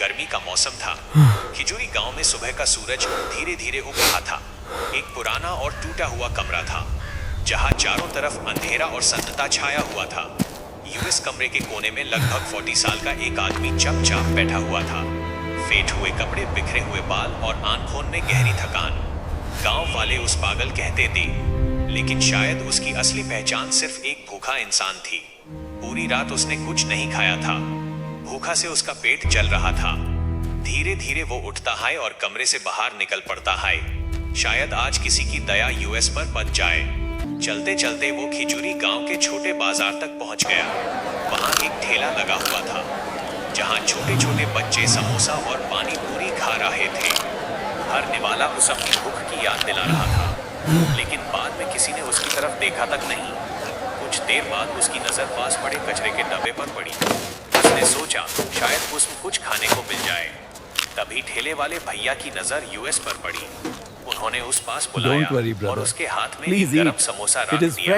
गर्मी का मौसम था। खिजुरी गांव में सुबह का सूरज धीरे धीरे उग रहा था। एक पुराना और टूटा हुआ कमरा था जहां चारों तरफ अंधेरा और सन्नाटा छाया हुआ था। यूएस कमरे के कोने में लगभग 40 साल का एक आदमी चुपचाप बैठा हुआ था। फेंट हुए कपड़े, बिखरे हुए बाल और आंखों में गहरी थकान। गांव वाले उस पागल कहते थे, लेकिन शायद उसकी असली पहचान सिर्फ एक भूखा इंसान थी। पूरी रात उसने कुछ नहीं खाया था। भूखा से उसका पेट जल रहा था। धीरे धीरे वो उठता है और कमरे से बाहर निकल पड़ता है। शायद आज किसी की दया यूएस पर बच जाए। चलते चलते वो खिजुरी गांव के छोटे बाजार तक पहुंच गया। वहां एक ठेला लगा हुआ था जहां छोटे छोटे बच्चे समोसा और पानी पूरी खा रहे थे। हर निवाला उस अपनी भूख की याद दिला रहा था, लेकिन बाद में किसी ने उसकी तरफ देखा तक नहीं। कुछ देर बाद उसकी नजर पास पड़े कचरे के डब्बे पर पड़ी। उसने सोचा शायद उसमें कुछ खाने को मिल जाए। तभी ठेले वाले भैया की नजर यूएस पर पड़ी। उन्होंने उस पास बुलाया और उसके हाथ में एक गरम समोसा रख दिया।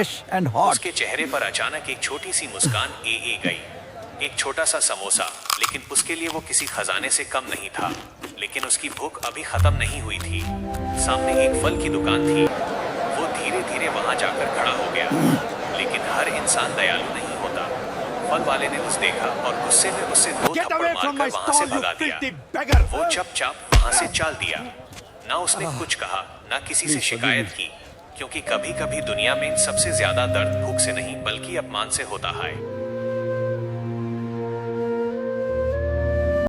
उसके चेहरे पर अचानक एक छोटी सी मुस्कान ए गई। एक छोटा सा समोसा, लेकिन उसके लिए वो किसी खजाने से कम नहीं था। लेकिन उसकी भूख अभी खत्म नहीं हुई थी। सामने एक फल की दुकान थी। वो धीरे धीरे वहां जाकर खड़ा हो गया, लेकिन हर इंसान दयालु नहीं होता। फल वाले ने उसे देखा और गुस्से में उससे 2 थप्पड़ मारकर वहां से भगा दिया। वो चुपचाप वहां से चल दिया। ना उसने कुछ कहा, ना किसी से शिकायत की, क्योंकि कभी कभी दुनिया में सबसे ज्यादा दर्द भूख से नहीं बल्कि अपमान से होता है।